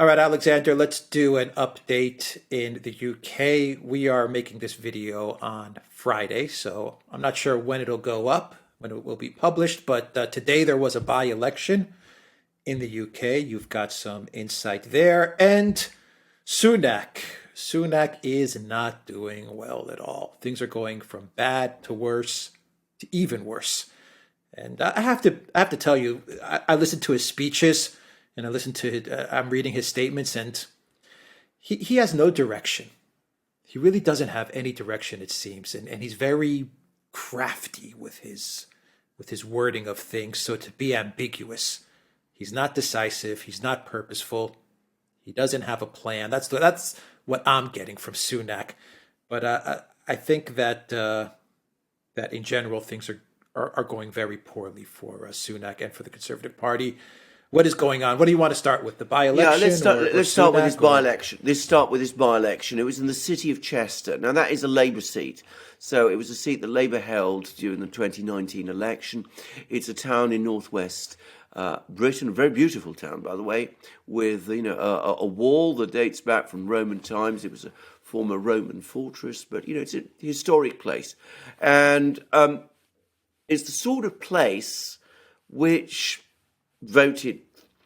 All right, Alexander, let's do an update in the UK. We are making this video on Friday, so I'm not sure when it'll go up, when it will be published, but today there was a by-election in the UK. You've got some insight there. And Sunak. Sunak is not doing well at all. Things are going from bad to worse to even worse. And I have to tell you, I listened to his speeches and I listened to I'm reading his statements, and he has no direction. He really doesn't have any direction, it seems, and he's very crafty with his wording of things. So to be ambiguous, he's not decisive, he's not purposeful, he doesn't have a plan. That's what I'm getting from Sunak. But I think that that in general things are going very poorly for Sunak and for the Conservative Party. What is going on? What do you want to start with? The by-election? Yeah, let's start with this by-election. Let's start with this by-election. It was in the city of Chester. Now, that is a Labour seat. So it was a seat that Labour held during the 2019 election. It's a town in northwest Britain, a very beautiful town, by the way, with a wall that dates back from Roman times. It was a former Roman fortress, but it's a historic place, and it's the sort of place which voted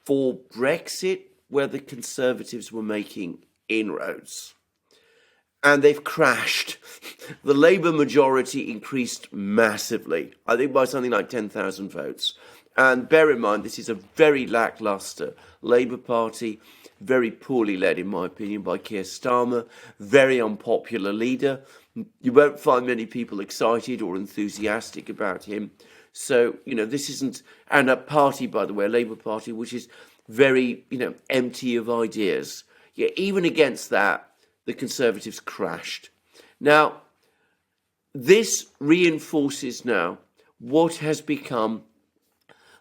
for Brexit, where the Conservatives were making inroads. And they've crashed. The Labour majority increased massively, I think by something like 10,000 votes. And bear in mind, this is a very lacklustre Labour Party, very poorly led, in my opinion, by Keir Starmer, very unpopular leader. You won't find many people excited or enthusiastic about him. So, this isn't, and a party, by the way, a Labour Party, which is very, empty of ideas. Yeah, even against that, the Conservatives crashed. Now, this reinforces now what has become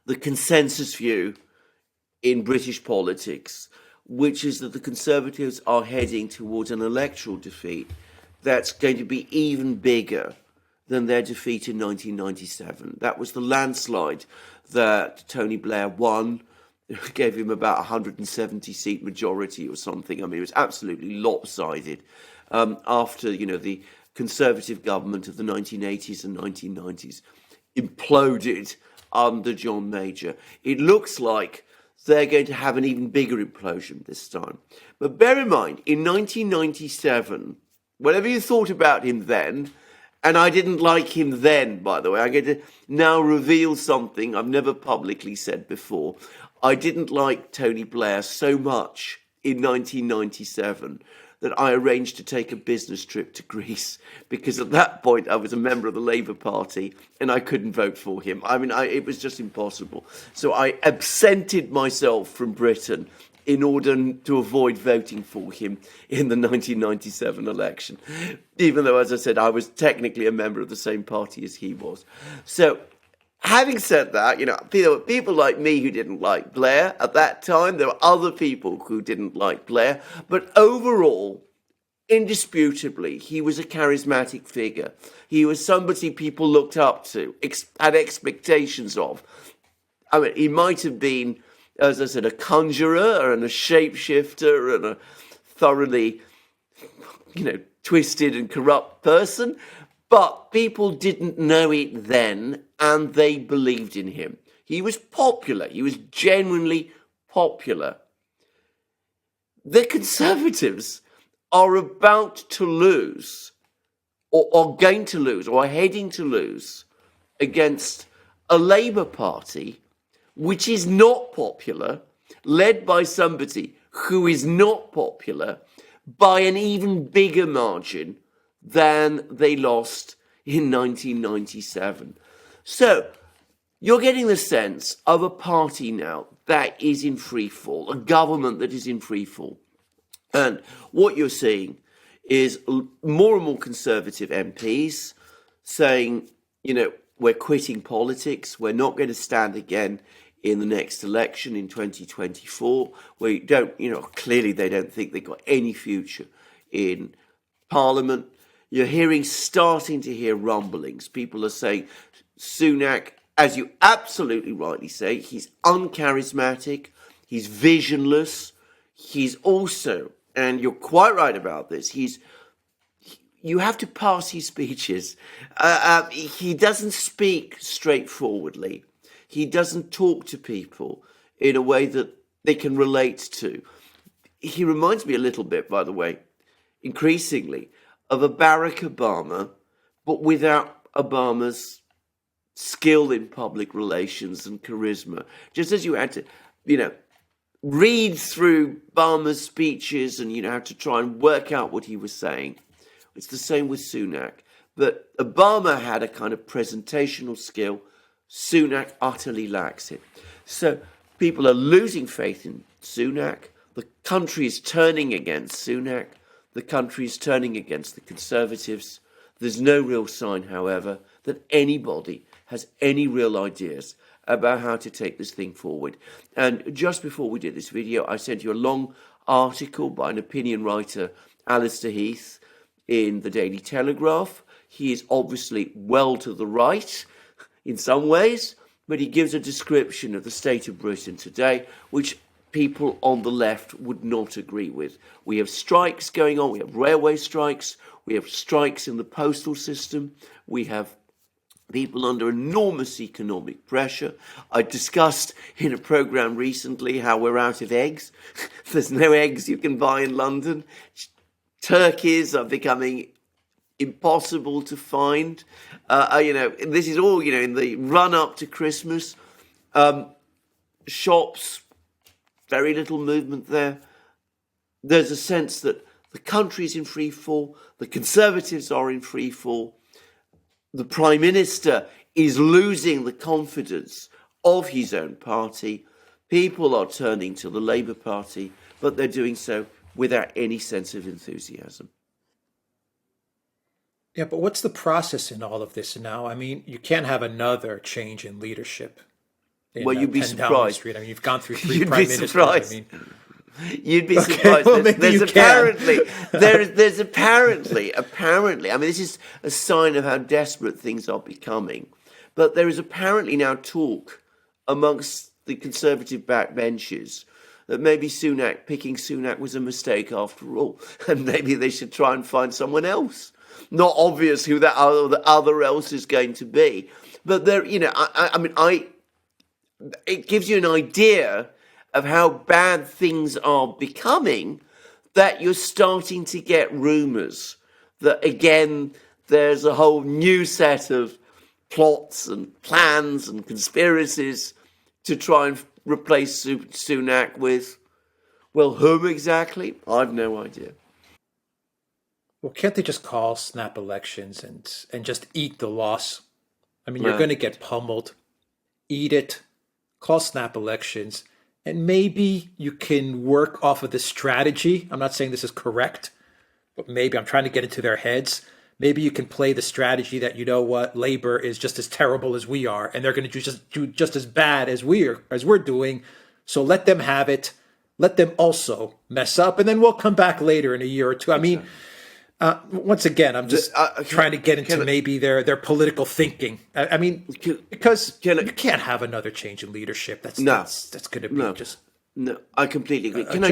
the consensus view in British politics, which is that the Conservatives are heading towards an electoral defeat that's going to be even bigger than their defeat in 1997. That was the landslide that Tony Blair won. It gave him about 170 seat majority or something. I mean, it was absolutely lopsided after, the Conservative government of the 1980s and 1990s imploded under John Major. It looks like they're going to have an even bigger implosion this time. But bear in mind, in 1997, whatever you thought about him then, and I didn't like him then, by the way, I'm going to now reveal something I've never publicly said before. I didn't like Tony Blair so much in 1997 that I arranged to take a business trip to Greece, because at that point I was a member of the Labour Party and I couldn't vote for him. I mean, it was just impossible. So I absented myself from Britain in order to avoid voting for him in the 1997 election, even though, as I said, I was technically a member of the same party as he was. So having said that, people like me who didn't like Blair at that time. There were other people who didn't like Blair. But overall, indisputably, he was a charismatic figure. He was somebody people looked up to, had expectations of. I mean, he might have been, as I said, a conjurer and a shapeshifter and a thoroughly, twisted and corrupt person. But people didn't know it then, and they believed in him. He was popular. He was genuinely popular. The Conservatives are about to lose, or are going to lose, or are heading to lose, against a Labour Party which is not popular, led by somebody who is not popular, by an even bigger margin than they lost in 1997. So you're getting the sense of a party now that is in free fall, a government that is in free fall. And what you're seeing is more and more Conservative MPs saying, we're quitting politics, we're not going to stand again in the next election in 2024, where clearly they don't think they've got any future in Parliament. You're starting to hear rumblings. People are saying Sunak, as you absolutely rightly say, he's uncharismatic, he's visionless, he's also, and you're quite right about this, you have to pass his speeches. He doesn't speak straightforwardly. He doesn't talk to people in a way that they can relate to. He reminds me a little bit, by the way, increasingly, of a Barack Obama, but without Obama's skill in public relations and charisma. Just as you had to, read through Obama's speeches and, have to try and work out what he was saying. It's the same with Sunak. But Obama had a kind of presentational skill. Sunak utterly lacks it. So people are losing faith in Sunak. The country is turning against Sunak. The country is turning against the Conservatives. There's no real sign, however, that anybody has any real ideas about how to take this thing forward. And just before we did this video, I sent you a long article by an opinion writer, Alistair Heath, in the Daily Telegraph. He is obviously well to the right in some ways, but he gives a description of the state of Britain today, which people on the left would not agree with. We have strikes going on, we have railway strikes, we have strikes in the postal system, we have people under enormous economic pressure. I discussed in a programme recently how we're out of eggs. There's no eggs you can buy in London. Turkeys are becoming impossible to find. This is all, in the run up to Christmas. Shops, very little movement there. There's a sense that the country's in free fall. The Conservatives are in free fall. The Prime Minister is losing the confidence of his own party. People are turning to the Labour Party, but they're doing so without any sense of enthusiasm. Yeah, but what's the process in all of this now? I mean, you can't have another change in leadership. Well, you'd be 10 Downing surprised. Street. I mean, you've gone through 3 You'd prime be ministers. surprised. I mean, You'd be okay, surprised. well, maybe There's you apparently, there's apparently, I mean, this is a sign of how desperate things are becoming. But there is apparently now talk amongst the Conservative backbenches that maybe picking Sunak was a mistake after all, and maybe they should try and find someone else. Not obvious who that other else is going to be, but there, it gives you an idea of how bad things are becoming, that you're starting to get rumours that, again, there's a whole new set of plots and plans and conspiracies to try and replace Sunak with, well, whom exactly? I've no idea. well, can't they just call snap elections and just eat the loss? I mean, you're going to get pummeled. Eat it. Call snap elections. And maybe you can work off of this strategy. I'm not saying this is correct, but maybe I'm trying to get into their heads. Maybe you can play the strategy that, Labor is just as terrible as we are, and they're going to do just as bad as we're doing. So let them have it. Let them also mess up, and then we'll come back later in a year or two. I mean, once again, I'm just trying to get into maybe their political thinking. I mean, because you can't have another change in leadership. That's going to be just... No, I completely agree. Can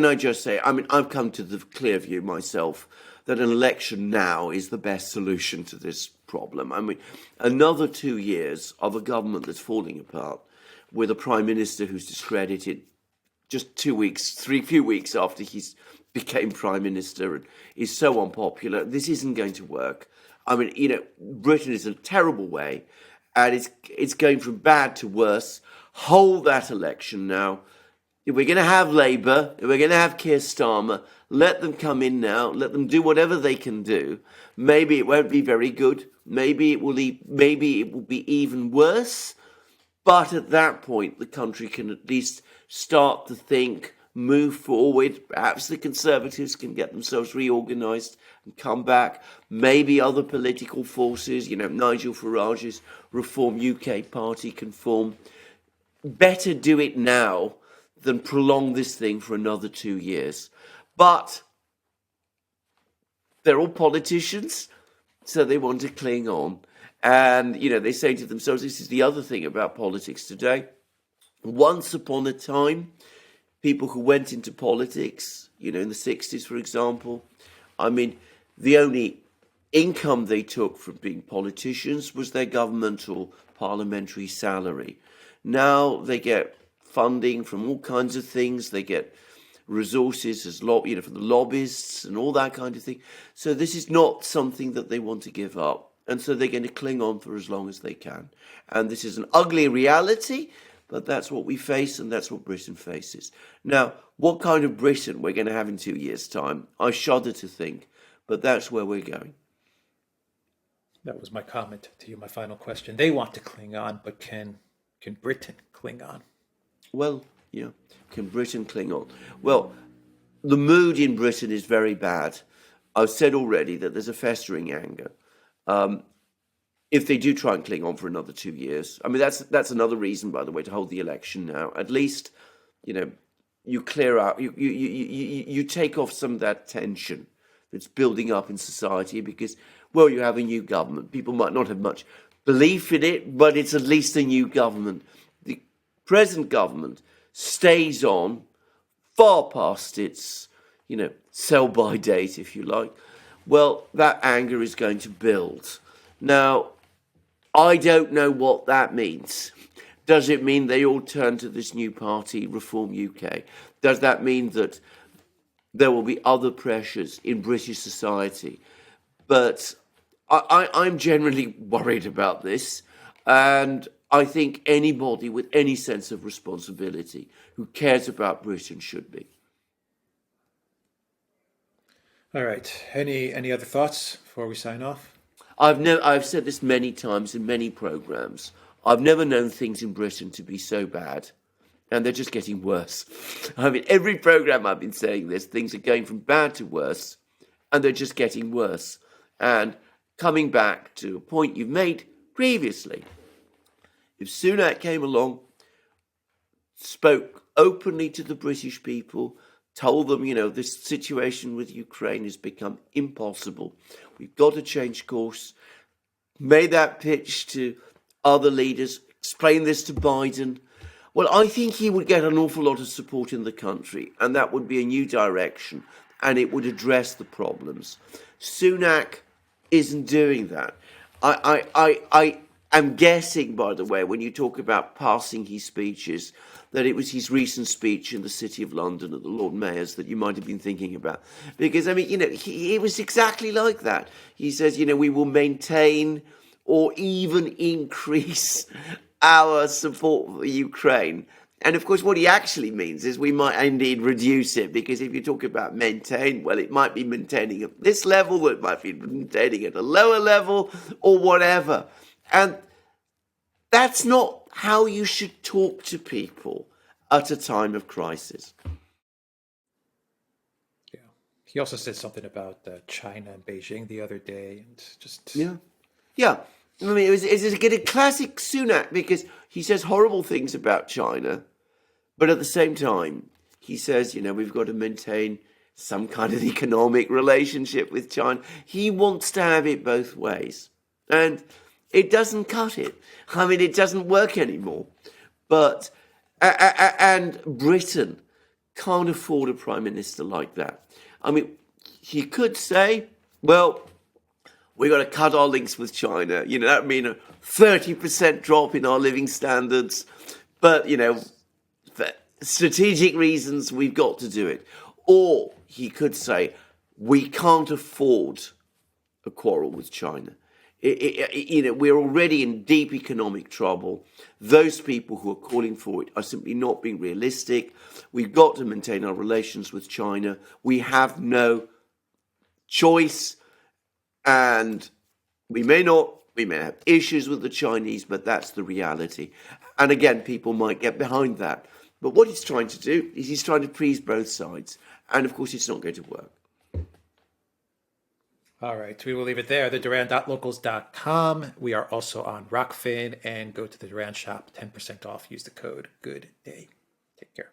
I just say, I mean, I've come to the clear view myself that an election now is the best solution to this problem. I mean, another 2 years of a government that's falling apart with a prime minister who's discredited just few weeks after he's became prime minister and is so unpopular. This isn't going to work. I mean, Britain is in a terrible way, and it's going from bad to worse. Hold that election now. If we're going to have Labour, if we're going to have Keir Starmer, let them come in now. Let them do whatever they can do. Maybe it won't be very good. Maybe it will be even worse. But at that point, the country can at least start to think, move forward. Perhaps the Conservatives can get themselves reorganised and come back. Maybe other political forces, Nigel Farage's Reform UK party can form. Better do it now than prolong this thing for another 2 years. But they're all politicians, so they want to cling on. And, they say to themselves, this is the other thing about politics today. Once upon a time, people who went into politics, in the 60s, for example. I mean, the only income they took from being politicians was their governmental parliamentary salary. Now they get funding from all kinds of things. They get resources as from the lobbyists and all that kind of thing. So this is not something that they want to give up. And so they're going to cling on for as long as they can. And this is an ugly reality, but that's what we face, and that's what Britain faces. Now, what kind of Britain we're going to have in 2 years' time, I shudder to think, but that's where we're going. That was my comment to you, my final question. They want to cling on, but can Britain cling on? Well, yeah, can Britain cling on? Well, the mood in Britain is very bad. I've said already that there's a festering anger. If they do try and cling on for another 2 years, I mean, that's another reason, by the way, to hold the election now. At least, you clear out, you take off some of that tension that's building up in society because, well, you have a new government. People might not have much belief in it, but it's at least a new government. The present government stays on far past its, sell-by date, if you like. Well, that anger is going to build. Now, I don't know what that means. Does it mean they all turn to this new party, Reform UK? Does that mean that there will be other pressures in British society? But I'm generally worried about this, and I think anybody with any sense of responsibility who cares about Britain should be. All right. Any other thoughts before we sign off? I've said this many times in many programs. I've never known things in Britain to be so bad, and they're just getting worse. I mean, every program I've been saying this, things are going from bad to worse, and they're just getting worse. And coming back to a point you've made previously, if Sunak came along, spoke openly to the British people, told them, this situation with Ukraine has become impossible. We've got to change course. Made that pitch to other leaders, explain this to Biden. Well, I think he would get an awful lot of support in the country, and that would be a new direction, and it would address the problems. Sunak isn't doing that. I am guessing, by the way, when you talk about passing his speeches, that it was his recent speech in the City of London at the Lord Mayor's that you might have been thinking about. Because, I mean, it was exactly like that. He says, we will maintain or even increase our support for Ukraine. And, of course, what he actually means is we might indeed reduce it, because if you talk about maintain, well, it might be maintaining at this level, or it might be maintaining at a lower level, or whatever. And that's not how you should talk to people at a time of crisis. Yeah. He also said something about China and Beijing the other day, and just... Yeah. I mean, it's a classic Sunak, because he says horrible things about China, but at the same time, he says, we've got to maintain some kind of economic relationship with China. He wants to have it both ways. And it doesn't cut it. I mean, it doesn't work anymore. But, and Britain can't afford a prime minister like that. I mean, he could say, well, we've got to cut our links with China. That would mean a 30% drop in our living standards. But, for strategic reasons, we've got to do it. Or he could say, we can't afford a quarrel with China. We're already in deep economic trouble. Those people who are calling for it are simply not being realistic. We've got to maintain our relations with China. We have no choice. And we may have issues with the Chinese, but that's the reality. And again, people might get behind that. But what he's trying to do is he's trying to please both sides. And of course, it's not going to work. All right, we will leave it there. The Duran.locals.com. We are also on Rockfin, and go to the Duran shop, 10% off. Use the code GOODDAY. Take care.